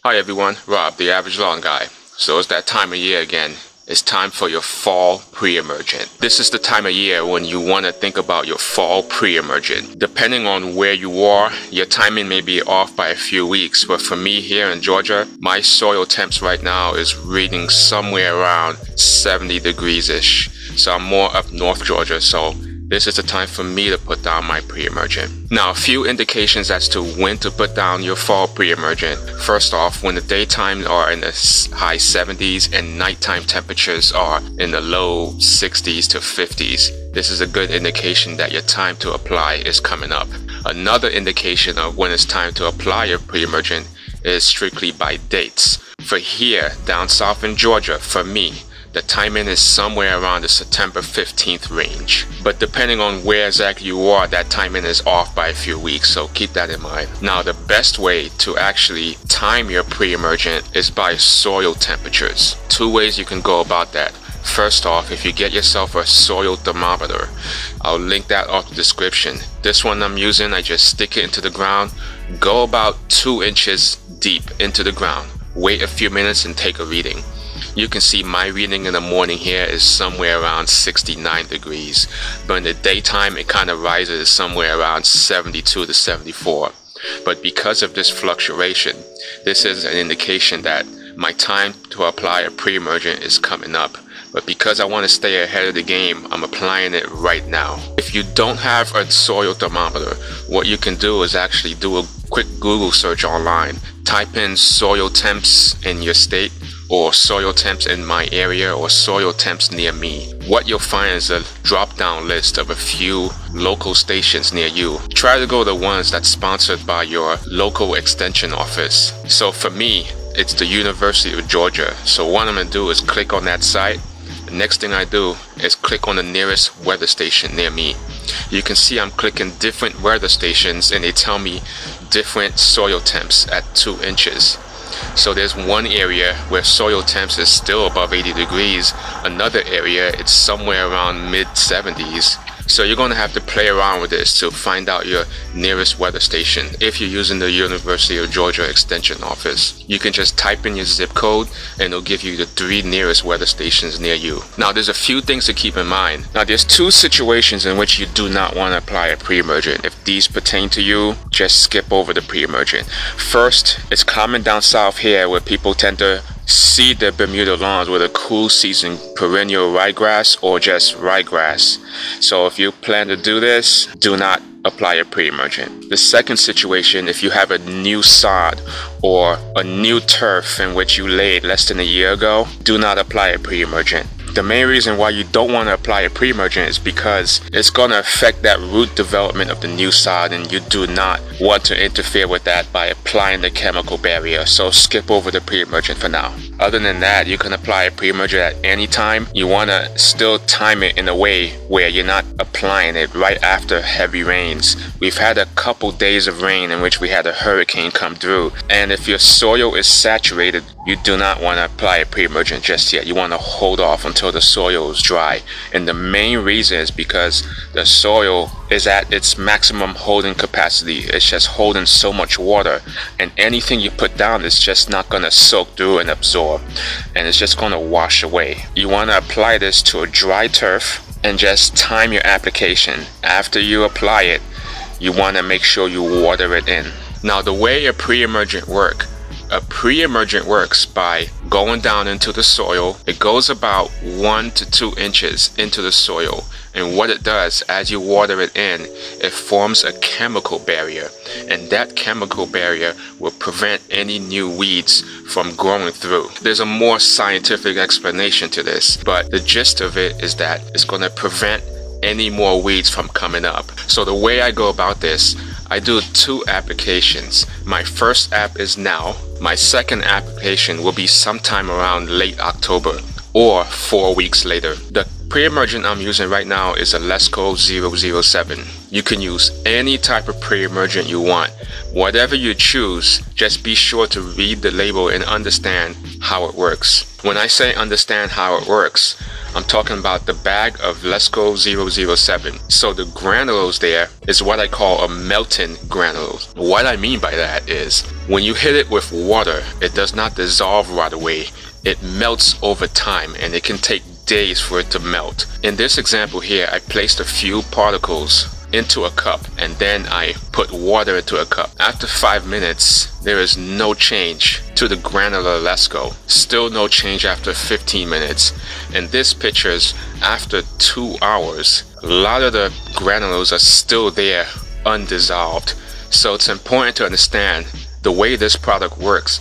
Hi everyone, Rob, the Average Lawn Guy. So it's that time of year again. It's time for your fall pre-emergent. This is the time of year when you want to think about your fall pre-emergent. Depending on where you are, your timing may be off by a few weeks, but for me here in Georgia, my soil temps right now is reading somewhere around 70 degrees-ish. So I'm more up north Georgia, so this is the time for me to put down my pre-emergent. Now, a few indications as to when to put down your fall pre-emergent. First off, when the daytime are in the high 70s and nighttime temperatures are in the low 60s to 50s, this is a good indication that your time to apply is coming up. Another indication of when it's time to apply your pre-emergent is strictly by dates. For here, down south in Georgia, for me, the timing is somewhere around the September 15th range. But depending on where exactly you are, that timing is off by a few weeks, so keep that in mind. Now, the best way to actually time your pre-emergent is by soil temperatures. Two ways you can go about that. First off, if you get yourself a soil thermometer, I'll link that off the description. This one I'm using, I just stick it into the ground, go about 2 inches deep into the ground, wait a few minutes and take a reading. You can see my reading in the morning here is somewhere around 69 degrees, but in the daytime it kind of rises somewhere around 72 to 74. But because of this fluctuation, this is an indication that my time to apply a pre-emergent is coming up. But because I want to stay ahead of the game, I'm applying it right now. If you don't have a soil thermometer, what you can do is actually do a quick Google search online. Type in soil temps in your state, or soil temps in my area, or soil temps near me. What you'll find is a drop-down list of a few local stations near you. Try to go to the ones that's sponsored by your local extension office. So for me, it's the University of Georgia. So what I'm gonna do is click on that site. The next thing I do is click on the nearest weather station near me. You can see I'm clicking different weather stations and they tell me different soil temps at 2 inches. So there's one area where soil temps is still above 80 degrees. Another area, it's somewhere around mid 70s. So you're going to have to play around with this to find out your nearest weather station. If you're using the University of Georgia Extension Office, you can just type in your zip code and it'll give you the 3 nearest weather stations near you. Now, there's a few things to keep in mind. Now, there's 2 situations in which you do not want to apply a pre-emergent. If these pertain to you, just skip over the pre-emergent. First, it's common down south here where people tend to seed their Bermuda lawns with a cool season perennial ryegrass or just ryegrass. So if you plan to do this, do not apply a pre-emergent. The second situation, if you have a new sod or a new turf in which you laid less than a year ago, do not apply a pre-emergent. The main reason why you don't want to apply a pre-emergent is because it's going to affect that root development of the new sod, and you do not want to interfere with that by applying the chemical barrier. So skip over the pre-emergent for now. Other than that, you can apply a pre-emergent at any time. You want to still time it in a way where you're not applying it right after heavy rains. We've had a couple days of rain in which we had a hurricane come through, and if your soil is saturated, you do not want to apply a pre-emergent just yet. You want to hold off until the soil is dry, and the main reason is because the soil is at its maximum holding capacity. It's just holding so much water, and anything you put down is just not going to soak through and absorb, and it's just going to wash away. You want to apply this to a dry turf and just time your application. After you apply it, you want to make sure you water it in. Now, the way a pre-emergent works by going down into the soil. It goes about 1 to 2 inches into the soil, and what it does, as you water it in, it forms a chemical barrier, and that chemical barrier will prevent any new weeds from growing through. There's a more scientific explanation to this, but the gist of it is that it's going to prevent any more weeds from coming up. So the way I go about this, I do 2 applications. My first app is now. My second application will be sometime around late October or 4 weeks later. The pre-emergent I'm using right now is a Lesco 007. You can use any type of pre-emergent you want. Whatever you choose, just be sure to read the label and understand how it works. When I say understand how it works, I'm talking about the bag of Lesco 007. So the granules there is what I call a melting granules. What I mean by that is when you hit it with water, it does not dissolve right away. It melts over time, and it can take days for it to melt. In this example here, I placed a few particles into a cup, and then I put water into a cup. After 5 minutes, there is no change to the granular Lesco. Still no change after 15 minutes. And this picture's after 2 hours. A lot of the granules are still there, undissolved. So it's important to understand the way this product works.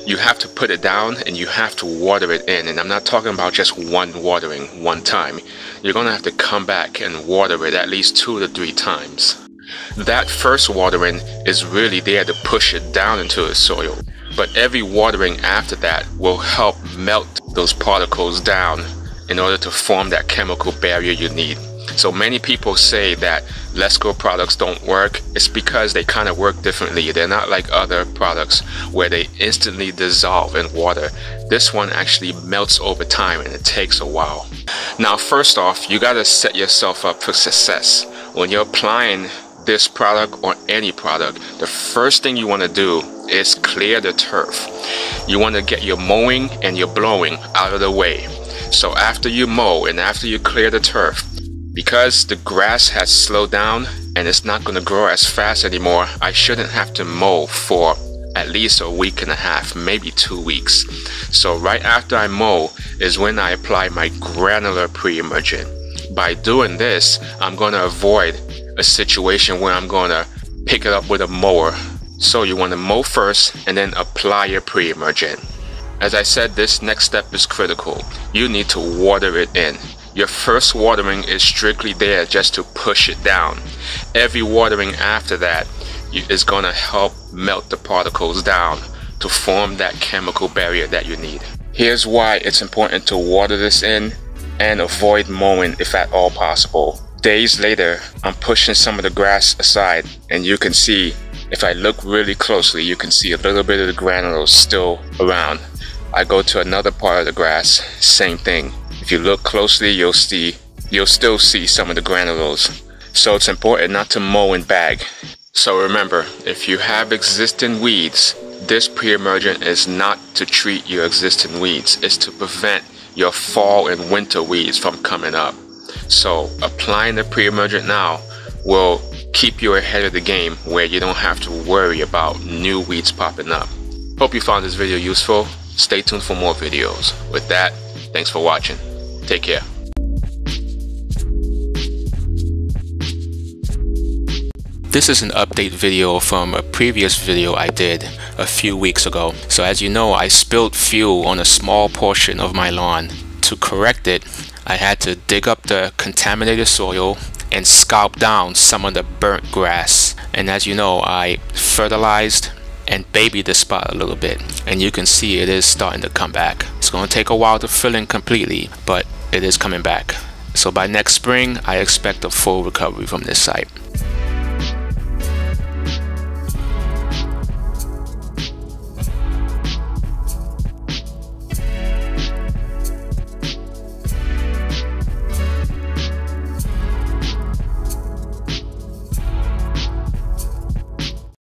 You have to put it down and you have to water it in. And I'm not talking about just one watering one time. You're going to have to come back and water it at least 2 to 3 times. That first watering is really there to push it down into the soil. But every watering after that will help melt those particles down in order to form that chemical barrier you need. So many people say that Lesco products don't work. It's because they kind of work differently. They're not like other products where they instantly dissolve in water. This one actually melts over time, and it takes a while. Now, first off, you got to set yourself up for success. When you're applying this product or any product, the first thing you want to do is clear the turf. You want to get your mowing and your blowing out of the way. So after you mow and after you clear the turf, because the grass has slowed down and it's not going to grow as fast anymore, I shouldn't have to mow for at least a week and a half, maybe 2 weeks. So right after I mow is when I apply my granular pre-emergent. By doing this, I'm going to avoid a situation where I'm going to pick it up with a mower. So you want to mow first and then apply your pre-emergent. As I said, this next step is critical. You need to water it in. Your first watering is strictly there just to push it down. Every watering after that is going to help melt the particles down to form that chemical barrier that you need. Here's why it's important to water this in and avoid mowing if at all possible. Days later, I'm pushing some of the grass aside, and you can see, if I look really closely, you can see a little bit of the granules still around. I go to another part of the grass, same thing. If you look closely, you'll still see some of the granules. So it's important not to mow and bag. So remember, if you have existing weeds, this pre-emergent is not to treat your existing weeds. It's to prevent your fall and winter weeds from coming up. So applying the pre-emergent now will keep you ahead of the game, where you don't have to worry about new weeds popping up. Hope you found this video useful. Stay tuned for more videos. With that, thanks for watching. Take care. This is an update video from a previous video I did a few weeks ago. So as you know, I spilled fuel on a small portion of my lawn. To correct it, I had to dig up the contaminated soil and scalp down some of the burnt grass. And as you know, I fertilized and babied the spot a little bit, and you can see it is starting to come back. It's going to take a while to fill in completely, but it is coming back. So by next spring, I expect a full recovery from this site.